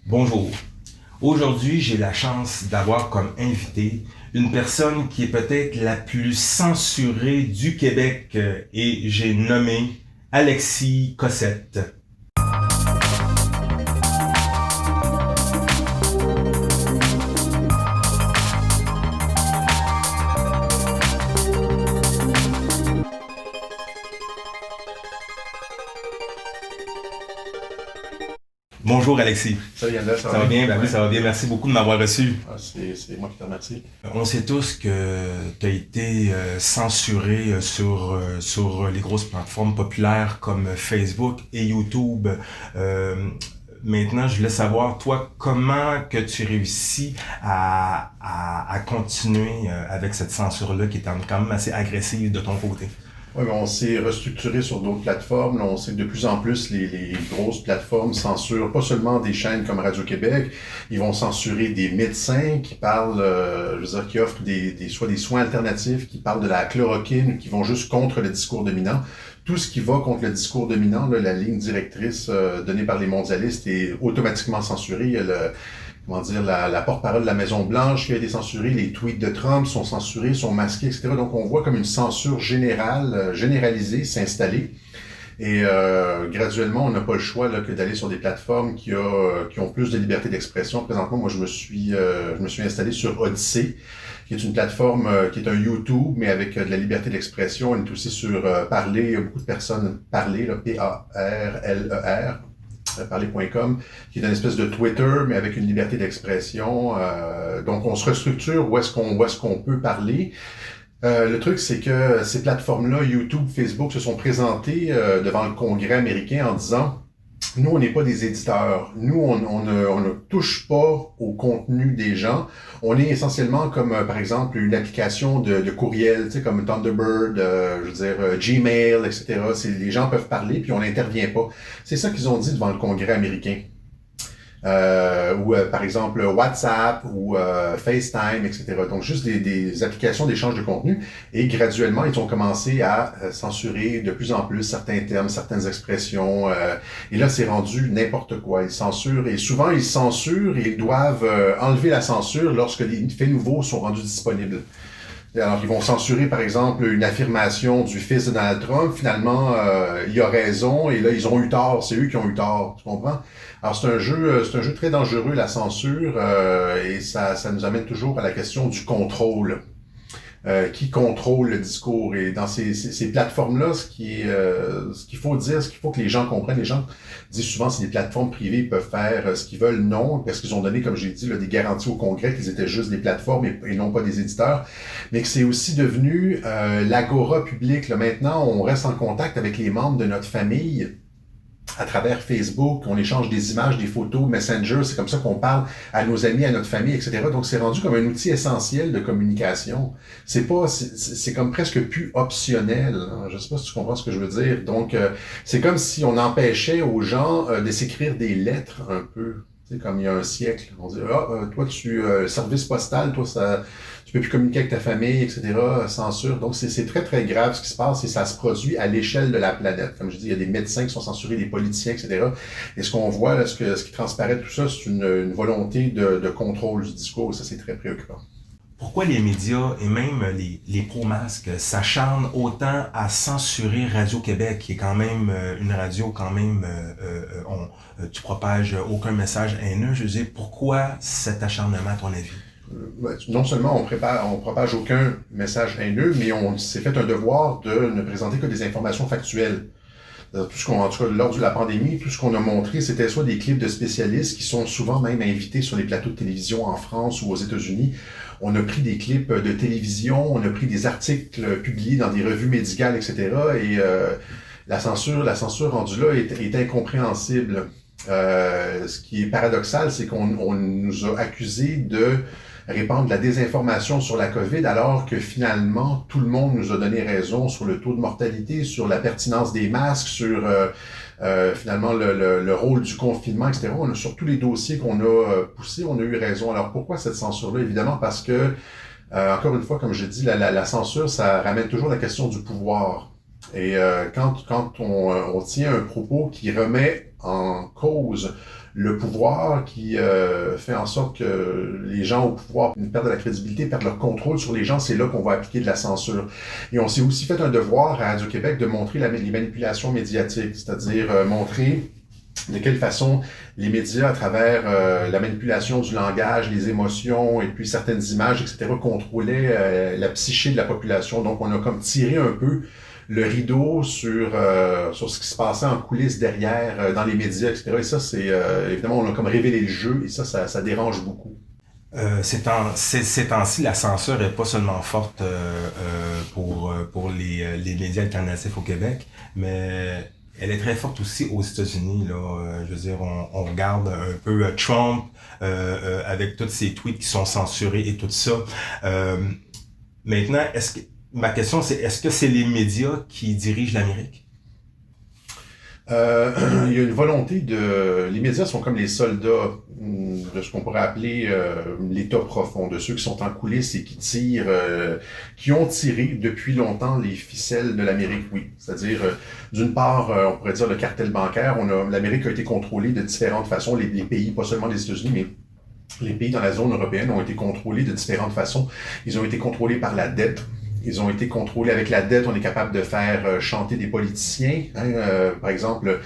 Bonjour. Aujourd'hui, j'ai la chance d'avoir comme invité une personne qui est peut-être la plus censurée du Québec et j'ai nommé Alexis Cossette. Bonjour Alexis. Salut Yandel, ça Ça va va bien? bien? Ben oui, Ouais. ça va bien. Merci beaucoup de m'avoir reçu. C'est moi qui te remercie. On sait tous que tu as été censuré sur les grosses plateformes populaires comme Facebook et YouTube. Euh, Maintenant, je voulais savoir, toi, comment que tu réussis à continuer avec cette censure-là qui est quand même assez agressive de ton côté? Ouais, ben, on s'est restructuré sur d'autres plateformes. Là, on sait que de plus en plus les grosses plateformes censurent pas seulement des chaînes comme Radio-Québec, ils vont censurer des médecins qui parlent, je veux dire, qui offrent soit des soins alternatifs, qui parlent de la chloroquine, qui vont juste contre le discours dominant. Tout ce qui va contre le discours dominant, là, la ligne directrice donnée par les mondialistes est automatiquement censurée. Il y a comment dire, la porte-parole de la Maison-Blanche qui a été censurée, les tweets de Trump sont censurés, sont masqués, etc. Donc on voit comme une censure générale, généralisée s'installer. Et graduellement, on n'a pas le choix là, que d'aller sur des plateformes qui ont plus de liberté d'expression. Présentement, moi, je me suis installé sur Odyssey, qui est une plateforme qui est un YouTube, mais avec de la liberté d'expression. On est aussi sur Parler. Il y a beaucoup de personnes Parler, là, Parler, parler.com, qui est une espèce de Twitter, mais avec une liberté d'expression. Donc, on se restructure où est-ce qu'on peut parler. Le truc, c'est que ces plateformes-là, YouTube, Facebook, se sont présentées devant le Congrès américain en disant nous, on n'est pas des éditeurs. Nous, on ne touche pas au contenu des gens. On est essentiellement comme, par exemple, une application de courriel, tu sais, comme Thunderbird, je veux dire, Gmail, etc. Les gens peuvent parler, puis on n'intervient pas. C'est ça qu'ils ont dit devant le Congrès américain. Ou par exemple WhatsApp ou FaceTime, etc. Donc juste des applications d'échange de contenu et graduellement ils ont commencé à censurer de plus en plus certains termes, certaines expressions et là c'est rendu n'importe quoi. Ils censurent et souvent ils censurent et ils doivent enlever la censure lorsque les faits nouveaux sont rendus disponibles. Alors, ils vont censurer, par exemple, une affirmation du fils de Donald Trump. Finalement, il a raison, et là, ils ont eu tort. C'est eux qui ont eu tort. Tu comprends? Alors, c'est un jeu très dangereux, la censure, et ça nous amène toujours à la question du contrôle. Qui contrôle le discours. Et dans ces plateformes-là, ce qu'il faut dire, ce qu'il faut que les gens comprennent, les gens disent souvent c'est des plateformes privées, ils peuvent faire ce qu'ils veulent, non, parce qu'ils ont donné, comme j'ai dit, là, des garanties au Congrès qu'ils étaient juste des plateformes et non pas des éditeurs, mais que c'est aussi devenu l'agora publique. Là. Maintenant, on reste en contact avec les membres de notre famille à travers Facebook, on échange des images, des photos, Messenger, c'est comme ça qu'on parle à nos amis, à notre famille, etc. Donc c'est rendu comme un outil essentiel de communication. C'est comme presque plus optionnel. Hein. Je sais pas si tu comprends ce que je veux dire. Donc c'est comme si on empêchait aux gens de s'écrire des lettres un peu. Tu sais, comme il y a un siècle. On dit toi service postal, toi ça tu peux plus communiquer avec ta famille, etc., censure. Donc, c'est très, très grave ce qui se passe et ça se produit à l'échelle de la planète. Comme je dis, il y a des médecins qui sont censurés, des politiciens, etc. Et ce qu'on voit, là, ce qui transparaît de tout ça, c'est une volonté de contrôle du discours. Et ça, c'est très préoccupant. Pourquoi les médias et même les pro-masques s'acharnent autant à censurer Radio-Québec, qui est quand même une radio quand même, tu propages aucun message haineux. Je veux dire, pourquoi cet acharnement à ton avis? Non seulement on propage aucun message haineux, mais on s'est fait un devoir de ne présenter que des informations factuelles. Tout ce qu'on, en tout cas, lors de la pandémie, tout ce qu'on a montré, c'était soit des clips de spécialistes qui sont souvent même invités sur les plateaux de télévision en France ou aux États-Unis. On a pris des clips de télévision, on a pris des articles publiés dans des revues médicales, etc. Et la censure rendue là est incompréhensible. Ce qui est paradoxal, c'est qu'on nous a accusés de répandre de la désinformation sur la COVID, alors que finalement, tout le monde nous a donné raison sur le taux de mortalité, sur la pertinence des masques, sur finalement le rôle du confinement, etc. Sur tous les dossiers qu'on a poussés, on a eu raison. Alors pourquoi cette censure-là? Évidemment parce que, encore une fois, comme je dis, la censure, ça ramène toujours la question du pouvoir. Et quand on tient un propos qui remet en cause le pouvoir, qui fait en sorte que les gens au pouvoir perdent de la crédibilité, perdent leur contrôle sur les gens, c'est là qu'on va appliquer de la censure. Et on s'est aussi fait un devoir à Radio-Québec de montrer les manipulations médiatiques, c'est-à-dire montrer de quelle façon les médias, à travers la manipulation du langage, les émotions et puis certaines images, etc., contrôlaient la psyché de la population. Donc, on a comme tiré un peu le rideau sur ce qui se passait en coulisses derrière, dans les médias, etc. Et ça, c'est évidemment, on a comme révélé le jeu et ça dérange beaucoup. Ces temps-ci, la censure n'est pas seulement forte pour les médias alternatifs au Québec, mais elle est très forte aussi aux États-Unis. Là, je veux dire, on regarde un peu Trump avec tous ses tweets qui sont censurés et tout ça. Maintenant, ma question, c'est est-ce que c'est les médias qui dirigent l'Amérique? Il y a une volonté les médias sont comme les soldats de ce qu'on pourrait appeler l'État profond, de ceux qui sont en coulisses et qui tirent, qui ont tiré depuis longtemps les ficelles de l'Amérique, oui. C'est-à-dire, d'une part, on pourrait dire le cartel bancaire. L'Amérique a été contrôlée de différentes façons. Les pays, pas seulement les États-Unis, mais les pays dans la zone européenne ont été contrôlés de différentes façons. Ils ont été contrôlés par la dette. Ils ont été contrôlés avec la dette. On est capable de faire chanter des politiciens, par exemple,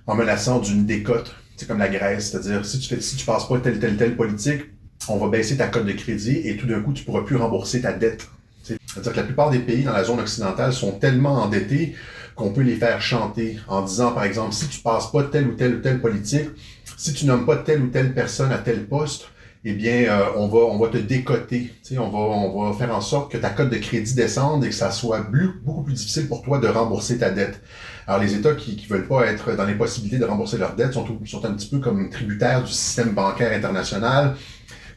en menaçant d'une décote. C'est comme la Grèce, c'est-à-dire si tu passes pas telle politique, on va baisser ta cote de crédit et tout d'un coup, tu pourras plus rembourser ta dette. C'est-à-dire que la plupart des pays dans la zone occidentale sont tellement endettés qu'on peut les faire chanter en disant, par exemple, si tu passes pas telle ou telle politique, si tu nommes pas telle ou telle personne à tel poste, eh bien, on va te décoter. On va faire en sorte que ta cote de crédit descende et que ça soit beaucoup plus difficile pour toi de rembourser ta dette. Alors, les États qui veulent pas être dans les possibilités de rembourser leur dette sont un petit peu comme tributaires du système bancaire international,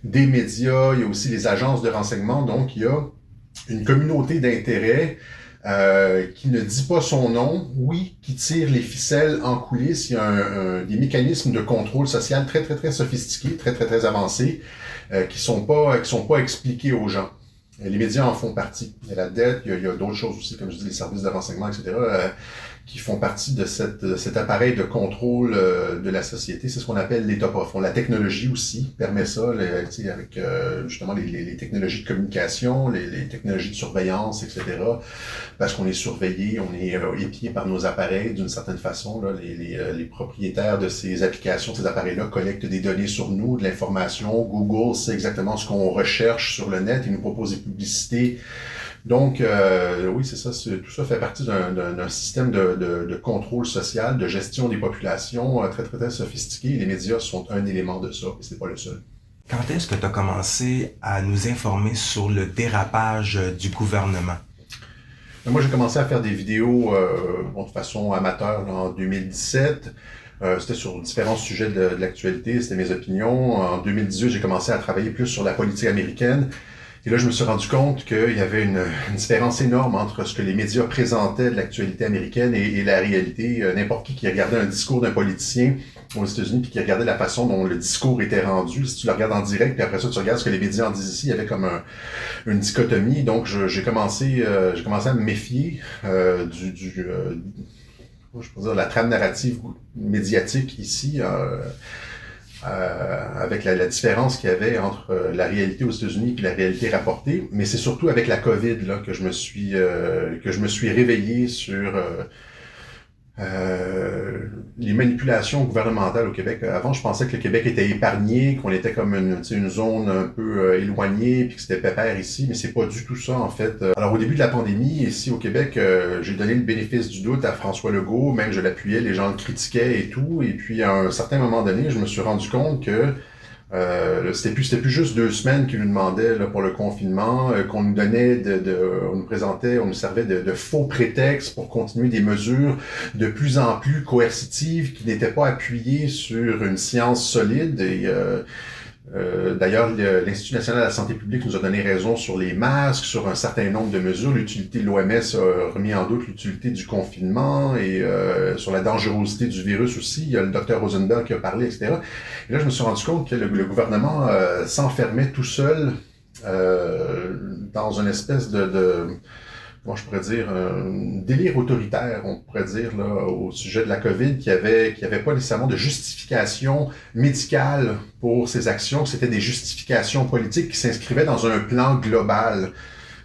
des médias, il y a aussi les agences de renseignement. Donc, il y a une communauté d'intérêts qui ne dit pas son nom, oui, qui tire les ficelles en coulisses. Il y a des mécanismes de contrôle social très, très, très sophistiqués, très, très, très avancés, qui sont pas expliqués aux gens. Et les médias en font partie. Il y a la dette, il y a d'autres choses aussi, comme je dis, les services de renseignement, etc., qui font partie de cet appareil de contrôle de la société. C'est ce qu'on appelle l'État profond. La technologie aussi permet ça, avec justement les technologies de communication, les technologies de surveillance, etc. Parce qu'on est surveillé, on est épié par nos appareils d'une certaine façon. Là, les propriétaires de ces applications, ces appareils-là collectent des données sur nous, de l'information. Google sait exactement ce qu'on recherche sur le net. Ils nous proposent des publicités. Donc, oui, c'est ça. Tout ça fait partie d'un système de contrôle social, de gestion des populations très, très, très sophistiqué. Les médias sont un élément de ça, et c'est pas le seul. Quand est-ce que tu as commencé à nous informer sur le dérapage du gouvernement? Moi, j'ai commencé à faire des vidéos de façon amateur là, en 2017. C'était sur différents sujets de l'actualité, c'était mes opinions. En 2018, j'ai commencé à travailler plus sur la politique américaine. Et là, je me suis rendu compte qu'il y avait une différence énorme entre ce que les médias présentaient de l'actualité américaine et la réalité. N'importe qui regardait un discours d'un politicien aux États-Unis puis qui regardait la façon dont le discours était rendu, si tu le regardes en direct puis après ça, tu regardes ce que les médias en disent ici, il y avait comme une dichotomie. Donc, j'ai commencé à me méfier je peux dire, la trame narrative médiatique ici. Avec la différence qu'il y avait entre la réalité aux États-Unis et la réalité rapportée, mais c'est surtout avec la COVID là que je me suis réveillé sur les manipulations gouvernementales au Québec. Avant, je pensais que le Québec était épargné, qu'on était comme une zone un peu éloignée, puis que c'était pépère ici, mais c'est pas du tout ça en fait. Alors au début de la pandémie, ici au Québec, j'ai donné le bénéfice du doute à François Legault, même je l'appuyais, les gens le critiquaient et tout, et puis à un certain moment donné, je me suis rendu compte que c'était plus juste 2 semaines qu'ils nous demandaient là, pour le confinement, qu'on nous donnait on nous présentait, on nous servait de faux prétextes pour continuer des mesures de plus en plus coercitives qui n'étaient pas appuyées sur une science solide. Et d'ailleurs, l'Institut national de la santé publique nous a donné raison sur les masques, sur un certain nombre de mesures. L'utilité de l'OMS a remis en doute l'utilité du confinement et sur la dangerosité du virus aussi. Il y a le docteur Rosenberg qui a parlé, etc. Et là, je me suis rendu compte que le gouvernement s'enfermait tout seul dans une espèce comment je pourrais dire, un délire autoritaire, on pourrait dire, là, au sujet de la COVID, qui avait pas nécessairement de justification médicale pour ses actions, c'était des justifications politiques qui s'inscrivaient dans un plan global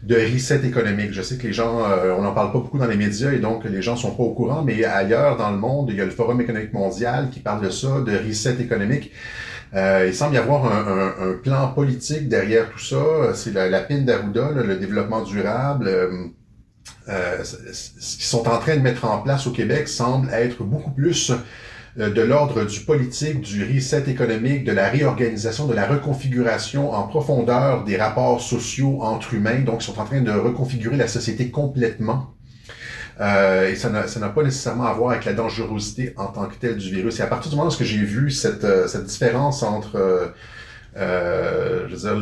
de reset économique. Je sais que les gens, on n'en parle pas beaucoup dans les médias et donc les gens sont pas au courant, mais ailleurs dans le monde, il y a le Forum économique mondial qui parle de ça, de reset économique. Il semble y avoir un plan politique derrière tout ça. C'est la PIN d'Arruda, le développement durable. Ce qu'ils sont en train de mettre en place au Québec semble être beaucoup plus de l'ordre du politique, du reset économique, de la réorganisation, de la reconfiguration en profondeur des rapports sociaux entre humains. Donc, ils sont en train de reconfigurer la société complètement. Et ça n'a pas nécessairement à voir avec la dangerosité en tant que telle du virus. Et à partir du moment où j'ai vu cette différence entre je veux dire,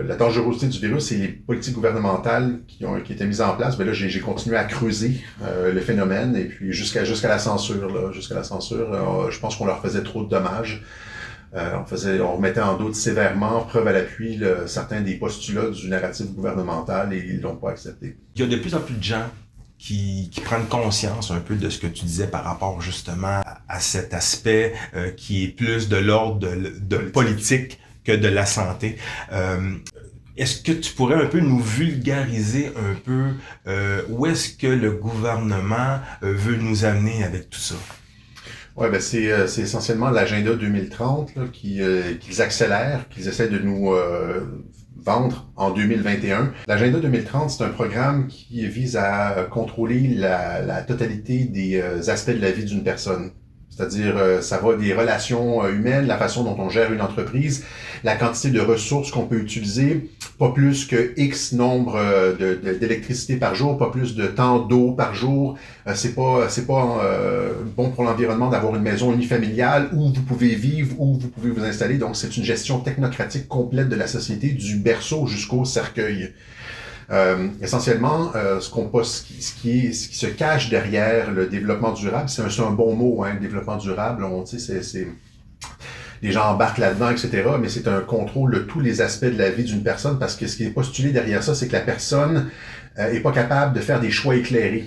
la dangerosité du virus et les politiques gouvernementales qui étaient mises en place, ben là, j'ai continué à creuser le phénomène et puis jusqu'à la censure, là, je pense qu'on leur faisait trop de dommages. On remettait en doute sévèrement, preuve à l'appui, certains des postulats du narratif gouvernemental et ils l'ont pas accepté. Il y a de plus en plus de gens qui prennent conscience un peu de ce que tu disais par rapport justement à cet aspect qui est plus de l'ordre de politique que de la santé. Est-ce que tu pourrais un peu nous vulgariser un peu où est-ce que le gouvernement veut nous amener avec tout ça? Ouais, ben c'est essentiellement l'agenda 2030 là, qu'ils accélèrent, qu'ils essaient de nous vendre en 2021. L'agenda 2030, c'est un programme qui vise à contrôler la totalité des aspects de la vie d'une personne. C'est-à-dire, ça va des relations humaines, la façon dont on gère une entreprise, la quantité de ressources qu'on peut utiliser, pas plus que X nombre d'électricité par jour, pas plus de temps d'eau par jour. C'est pas bon pour l'environnement d'avoir une maison unifamiliale où vous pouvez vivre, où vous pouvez vous installer. Donc, c'est une gestion technocratique complète de la société, du berceau jusqu'au cercueil. Essentiellement, ce qui se cache derrière le développement durable, c'est un bon mot, hein, le développement durable. Les gens embarquent là-dedans, etc. Mais c'est un contrôle de tous les aspects de la vie d'une personne parce que ce qui est postulé derrière ça, c'est que la personne est pas capable de faire des choix éclairés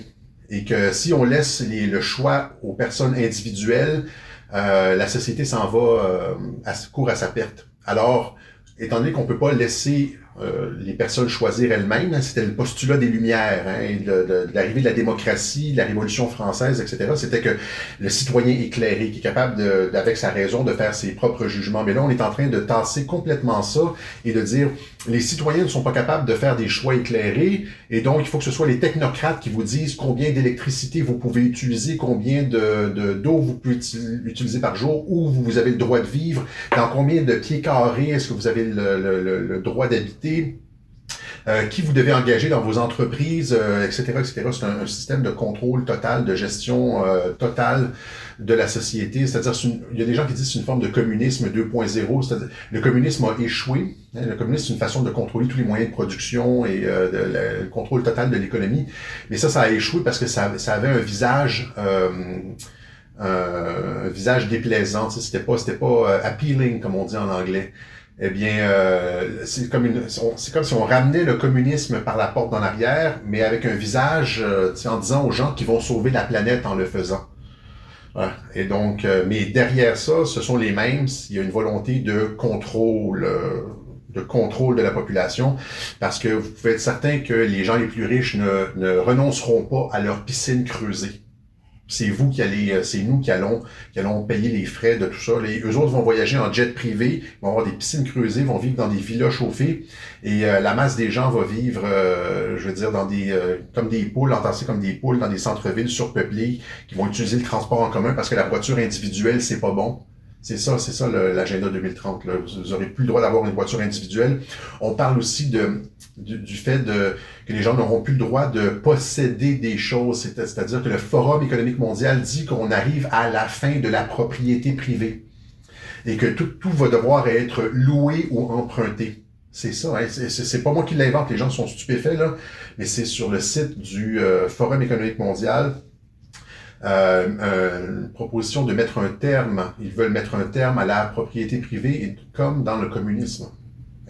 et que si on laisse le choix aux personnes individuelles, la société s'en va court à sa perte. Alors, étant donné qu'on peut pas laisser les personnes choisir elles-mêmes, hein, c'était le postulat des Lumières, hein, de l'arrivée de la démocratie, de la Révolution française, etc. C'était que le citoyen éclairé, qui est capable, avec sa raison, de faire ses propres jugements. Mais là, on est en train de tasser complètement ça et de dire, les citoyens ne sont pas capables de faire des choix éclairés, et donc il faut que ce soit les technocrates qui vous disent combien d'électricité vous pouvez utiliser, combien d'eau vous pouvez utiliser par jour, où vous avez le droit de vivre, dans combien de pieds carrés est-ce que vous avez le droit d'habiter, qui vous devez engager dans vos entreprises, etc., etc. C'est un système de contrôle total, de gestion totale de la société. C'est-à-dire, il y a des gens qui disent que c'est une forme de communisme 2.0. C'est-à-dire, le communisme a échoué. Hein, le communisme, c'est une façon de contrôler tous les moyens de production et le contrôle total de l'économie. Mais ça a échoué parce que ça avait un visage déplaisant. C'était pas appealing, comme on dit en anglais. Eh bien, c'est comme si on ramenait le communisme par la porte en arrière, mais avec un visage, en disant aux gens qu'ils vont sauver la planète en le faisant. Voilà. Et donc, mais derrière ça, ce sont les mêmes. Il y a une volonté de contrôle de la population, parce que vous pouvez être certain que les gens les plus riches ne renonceront pas à leur piscine creusée. C'est nous qui allons payer les frais de tout ça. Eux autres vont voyager en jet privé, vont avoir des piscines creusées, vont vivre dans des villas chauffées, et la masse des gens va vivre, je veux dire, dans comme des poules, entassées comme des poules dans des centres-villes surpeuplés, qui vont utiliser le transport en commun parce que la voiture individuelle, c'est pas bon. C'est ça l'agenda 2030. Là. Vous aurez plus le droit d'avoir une voiture individuelle. On parle aussi du fait que les gens n'auront plus le droit de posséder des choses. C'est-à-dire que le Forum économique mondial dit qu'on arrive à la fin de la propriété privée et que tout va devoir être loué ou emprunté. C'est ça, hein? C'est pas moi qui l'invente, les gens sont stupéfaits, là, mais c'est sur le site du Forum économique mondial. Une proposition de mettre un terme, ils veulent mettre un terme à la propriété privée, comme dans le communisme.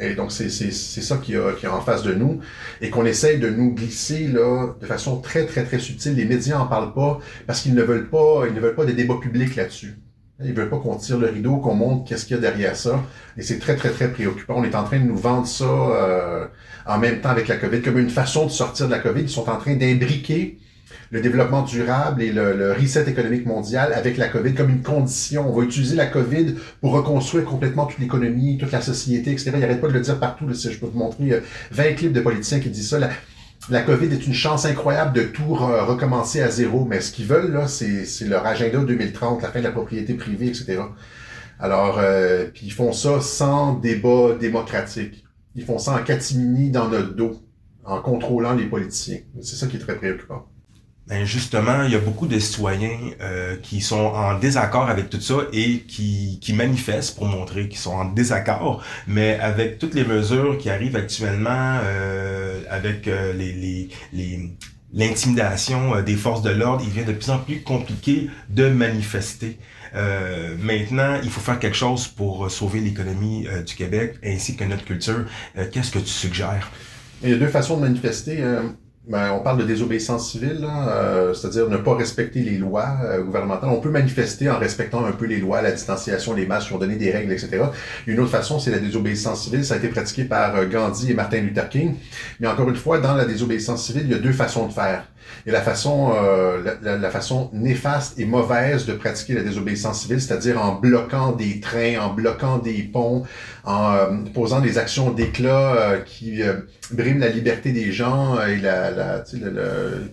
Et donc, c'est ça qu'il y a en face de nous et qu'on essaye de nous glisser là de façon très, très, très subtile. Les médias en parlent pas parce qu'ils ne veulent pas des débats publics là-dessus. Ils veulent pas qu'on tire le rideau, qu'on montre qu'est-ce qu'il y a derrière ça. Et c'est très, très, très préoccupant. On est en train de nous vendre ça en même temps avec la COVID comme une façon de sortir de la COVID. Ils sont en train d'imbriquer le développement durable et le reset économique mondial avec la COVID comme une condition. On va utiliser la COVID pour reconstruire complètement toute l'économie, toute la société, etc. Ils n'arrêtent pas de le dire partout. Là, je peux vous montrer 20 clips de politiciens qui disent ça. La COVID est une chance incroyable de tout recommencer à zéro. Mais ce qu'ils veulent, là, c'est leur agenda 2030, la fin de la propriété privée, etc. Alors, puis ils font ça sans débat démocratique. Ils font ça en catimini dans notre dos, en contrôlant les politiciens. C'est ça qui est très préoccupant. Ben justement, il y a beaucoup de citoyens qui sont en désaccord avec tout ça et qui manifestent pour montrer qu'ils sont en désaccord, mais avec toutes les mesures qui arrivent actuellement, avec l'intimidation des forces de l'ordre, il devient de plus en plus compliqué de manifester. Maintenant, il faut faire quelque chose pour sauver l'économie du Québec ainsi que notre culture. Qu'est-ce que tu suggères? Il y a deux façons de manifester. On parle de désobéissance civile, c'est-à-dire ne pas respecter les lois gouvernementales. On peut manifester en respectant un peu les lois, la distanciation, les masques, qui ont donné des règles, etc. Une autre façon, c'est la désobéissance civile. Ça a été pratiqué par Gandhi et Martin Luther King. Mais encore une fois, dans la désobéissance civile, il y a deux façons de faire. Et la façon néfaste et mauvaise de pratiquer la désobéissance civile, c'est-à-dire en bloquant des trains, en bloquant des ponts, en posant des actions d'éclat qui briment la liberté des gens et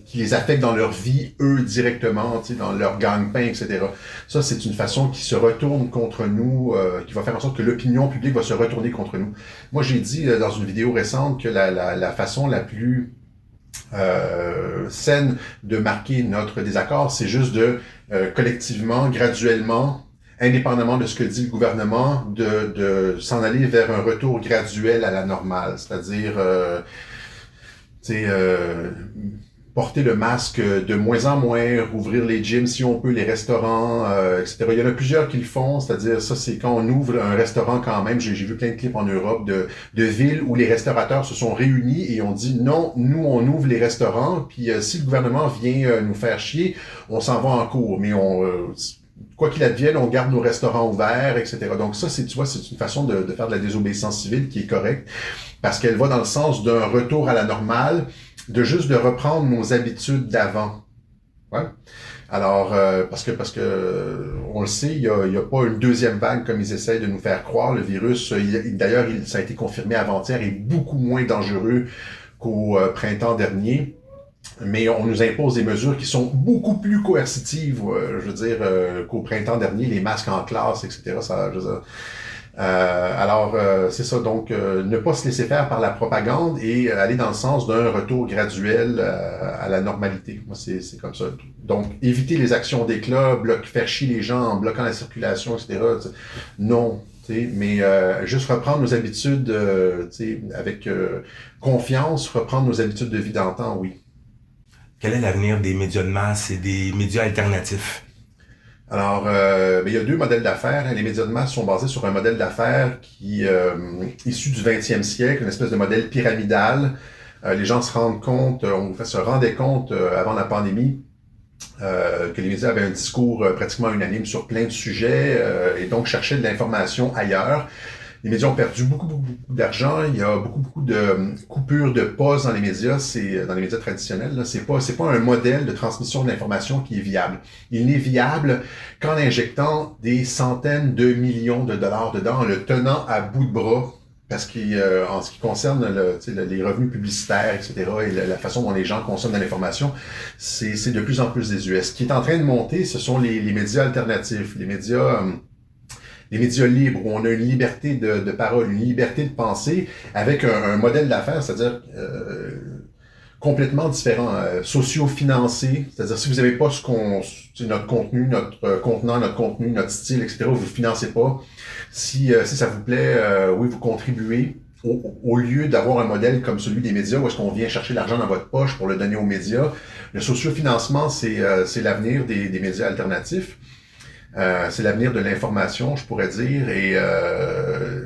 qui les affectent dans leur vie, eux, directement, dans leur gagne-pain, etc. Ça, c'est une façon qui se retourne contre nous, qui va faire en sorte que l'opinion publique va se retourner contre nous. Moi, j'ai dit dans une vidéo récente que la façon la plus saine de marquer notre désaccord, c'est juste de collectivement, graduellement, indépendamment de ce que dit le gouvernement, de s'en aller vers un retour graduel à la normale, c'est-à-dire porter le masque de moins en moins, rouvrir les gyms si on peut, les restaurants, etc. Il y en a plusieurs qui le font, c'est-à-dire ça, c'est quand on ouvre un restaurant quand même. J'ai vu plein de clips en Europe de villes où les restaurateurs se sont réunis et ont dit non, nous on ouvre les restaurants, puis si le gouvernement vient nous faire chier, on s'en va en cours, mais quoi qu'il advienne, on garde nos restaurants ouverts, etc. Donc ça, tu vois, c'est une façon de faire de la désobéissance civile qui est correcte, parce qu'elle va dans le sens d'un retour à la normale, de reprendre nos habitudes d'avant. Ouais. Alors, parce que on le sait, il y a pas une deuxième vague comme ils essayent de nous faire croire. Le virus, d'ailleurs, ça a été confirmé avant-hier, est beaucoup moins dangereux qu'au printemps dernier. Mais on nous impose des mesures qui sont beaucoup plus coercitives, je veux dire, qu'au printemps dernier, les masques en classe, etc. Ça, je veux dire, c'est ça. Donc, ne pas se laisser faire par la propagande et aller dans le sens d'un retour graduel à la normalité. Moi, c'est comme ça. Donc, éviter les actions d'éclat, faire chier les gens en bloquant la circulation, etc. Non. Mais juste reprendre nos habitudes avec confiance, reprendre nos habitudes de vie d'antan, oui. Quel est l'avenir des médias de masse et des médias alternatifs? Alors, il y a deux modèles d'affaires. Les médias de masse sont basés sur un modèle d'affaires qui issu du 20e siècle, une espèce de modèle pyramidal. Les gens se rendaient compte avant la pandémie que les médias avaient un discours pratiquement unanime sur plein de sujets et donc cherchaient de l'information ailleurs. Les médias ont perdu beaucoup d'argent. Il y a beaucoup de coupures de postes dans les médias. C'est dans les médias traditionnels. Là, c'est pas un modèle de transmission de l'information qui est viable. Il n'est viable qu'en injectant des centaines de millions de dollars dedans, en le tenant à bout de bras. Parce qu'en ce qui concerne les revenus publicitaires, etc., et la façon dont les gens consomment de l'information, c'est de plus en plus désuet. Ce qui est en train de monter, ce sont les médias alternatifs, les médias libres, où on a une liberté de parole, une liberté de penser, avec un modèle d'affaires, c'est-à-dire complètement différent, socio-financé, c'est-à-dire si vous n'avez pas notre contenu, notre contenant, notre contenu, notre style, etc., vous ne financez pas. Si ça vous plaît, oui, vous contribuez, au lieu d'avoir un modèle comme celui des médias, où est-ce qu'on vient chercher l'argent dans votre poche pour le donner aux médias. Le socio-financement, c'est l'avenir des médias alternatifs. C'est l'avenir de l'information, je pourrais dire. Et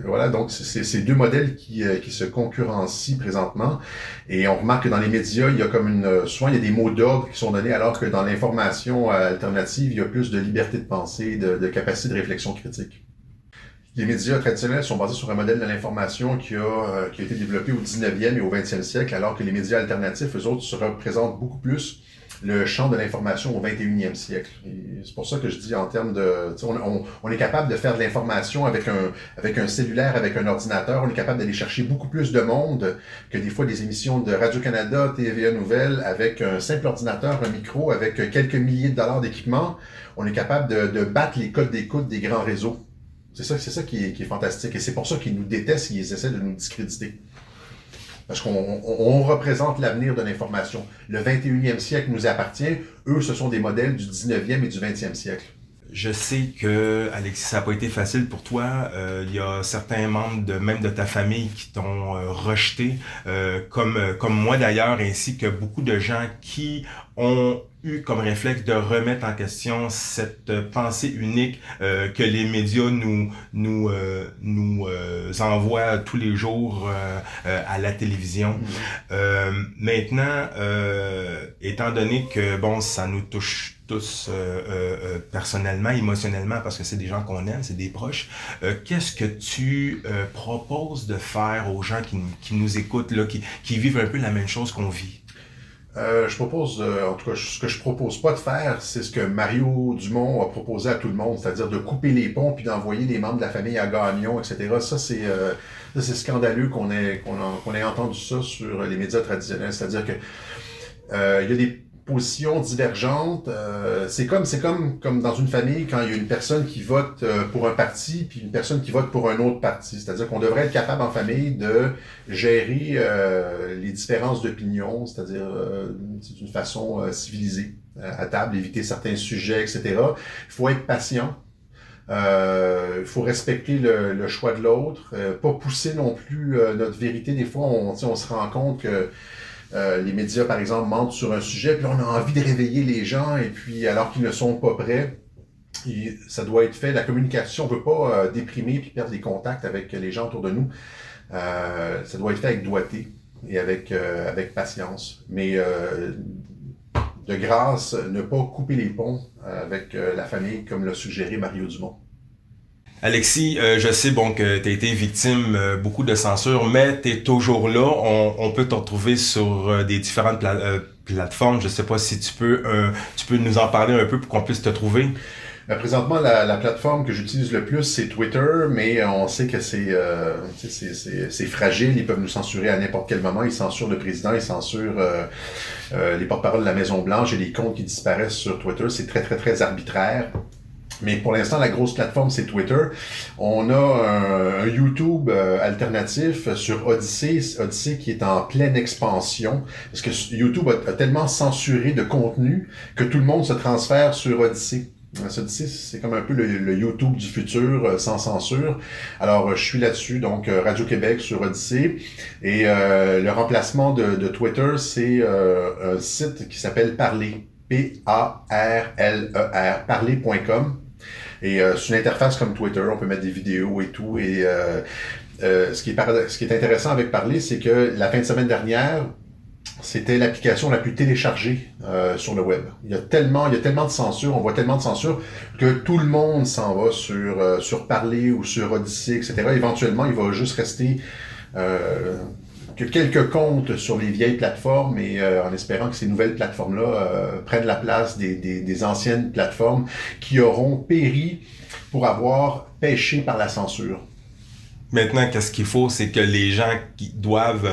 voilà, donc c'est deux modèles qui se concurrencient présentement. Et on remarque que dans les médias, il y a comme souvent il y a des mots d'ordre qui sont donnés, alors que dans l'information alternative, il y a plus de liberté de pensée, de capacité de réflexion critique. Les médias traditionnels sont basés sur un modèle de l'information qui a été développé au 19e et au 20e siècle, alors que les médias alternatifs, eux autres, se représentent beaucoup plus le champ de l'information au 21e siècle. Et c'est pour ça que je dis en termes de... On est capable de faire de l'information avec un cellulaire, avec un ordinateur. On est capable d'aller chercher beaucoup plus de monde que des fois des émissions de Radio-Canada, TVA Nouvelles, avec un simple ordinateur, un micro, avec quelques milliers de dollars d'équipement. On est capable de battre les codes d'écoute des grands réseaux. C'est ça qui est fantastique. Et c'est pour ça qu'ils nous détestent, ils essaient de nous discréditer. Parce qu'on représente l'avenir de l'information. Le 21e siècle nous appartient. Eux, ce sont des modèles du 19e et du 20e siècle. Je sais que, Alexis, ça n'a pas été facile pour toi. Il y a certains membres même de ta famille qui t'ont rejeté, comme moi d'ailleurs, ainsi que beaucoup de gens qui ont eu comme réflexe de remettre en question cette pensée unique que les médias nous envoient tous les jours à la télévision. Maintenant, étant donné que bon, ça nous touche tous personnellement, émotionnellement, parce que c'est des gens qu'on aime, c'est des proches. Qu'est-ce que tu proposes de faire aux gens qui nous écoutent, là, qui vivent un peu la même chose qu'on vit? Je propose, en tout cas, ce que je propose pas de faire, c'est ce que Mario Dumont a proposé à tout le monde, c'est-à-dire de couper les ponts puis d'envoyer les membres de la famille à Gagnon, etc. Ça, c'est scandaleux qu'on ait entendu ça sur les médias traditionnels. C'est-à-dire que il y a des positions divergentes. C'est comme dans une famille quand il y a une personne qui vote pour un parti puis une personne qui vote pour un autre parti. C'est-à-dire qu'on devrait être capable en famille de gérer les différences d'opinion, c'est-à-dire d'une façon civilisée à table, éviter certains sujets, etc. Il faut être patient. Il faut respecter le choix de l'autre, pas pousser non plus notre vérité. Des fois, on se rend compte que les médias, par exemple, mentent sur un sujet, puis on a envie de réveiller les gens, et puis alors qu'ils ne sont pas prêts, ça doit être fait. La communication, on ne veut pas déprimer puis perdre les contacts avec les gens autour de nous. Ça doit être fait avec doigté et avec patience. Mais de grâce, ne pas couper les ponts avec la famille, comme l'a suggéré Mario Dumont. Alexis, je sais bon que tu as été victime beaucoup de censure, mais tu es toujours là. On peut te retrouver sur des différentes plateformes. Je sais pas si tu peux nous en parler un peu pour qu'on puisse te trouver. Présentement, la plateforme que j'utilise le plus, c'est Twitter, mais on sait que c'est fragile. Ils peuvent nous censurer à n'importe quel moment. Ils censurent le président, ils censurent les porte-paroles de la Maison-Blanche et les comptes qui disparaissent sur Twitter. C'est très, très, très arbitraire. Mais pour l'instant, la grosse plateforme, c'est Twitter. On a un YouTube alternatif sur Odyssey qui est en pleine expansion. Parce que YouTube a tellement censuré de contenu que tout le monde se transfère sur Odyssey. Odyssey, c'est comme un peu le YouTube du futur, sans censure. Alors, je suis là-dessus, donc Radio-Québec sur Odyssey. Et le remplacement de Twitter, c'est un site qui s'appelle Parler. Parler, parler.com. Et c'est une interface comme Twitter, on peut mettre des vidéos et tout. Et ce qui est intéressant avec Parler, c'est que la fin de semaine dernière, c'était l'application la plus téléchargée sur le web. Il y a tellement de censure, on voit tellement de censure que tout le monde s'en va sur Parler ou sur Odyssey, etc. Éventuellement, il va juste rester que quelques comptes sur les vieilles plateformes et en espérant que ces nouvelles plateformes-là prennent la place des anciennes plateformes qui auront péri pour avoir péché par la censure. Maintenant, qu'est-ce qu'il faut, c'est que les gens qui doivent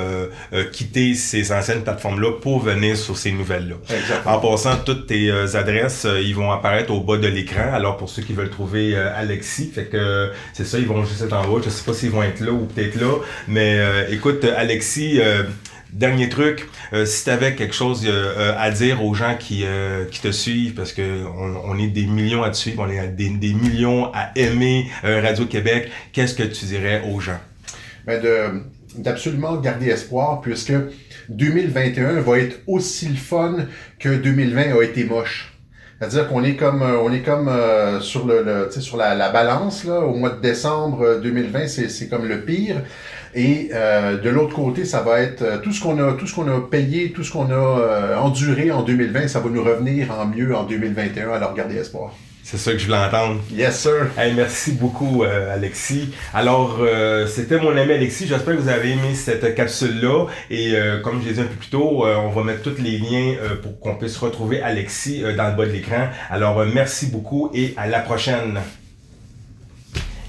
quitter ces anciennes plateformes-là pour venir sur ces nouvelles-là. Exactement. En passant, toutes tes adresses, ils vont apparaître au bas de l'écran. Alors, pour ceux qui veulent trouver Alexis, fait que c'est ça, ils vont juste être en haut. Je sais pas s'ils vont être là ou peut-être là. Mais écoute, Alexis, dernier truc, si tu avais quelque chose à dire aux gens qui te suivent, parce que on est des millions à te suivre, on est des millions à aimer Radio-Québec, qu'est-ce que tu dirais aux gens? D'absolument garder espoir, puisque 2021 va être aussi le fun que 2020 a été moche. C'est-à-dire qu'on est comme sur tu sais, sur la balance là. Au mois de décembre 2020, c'est comme le pire. Et de l'autre côté, ça va être tout ce qu'on a payé, tout ce qu'on a enduré en 2020, ça va nous revenir en mieux en 2021. Alors gardez espoir. C'est ça que je voulais entendre. Yes, sir. Hey, merci beaucoup, Alexis. Alors, c'était mon ami Alexis. J'espère que vous avez aimé cette capsule-là. Et comme je l'ai dit un peu plus tôt, on va mettre tous les liens pour qu'on puisse retrouver Alexis dans le bas de l'écran. Alors, merci beaucoup et à la prochaine.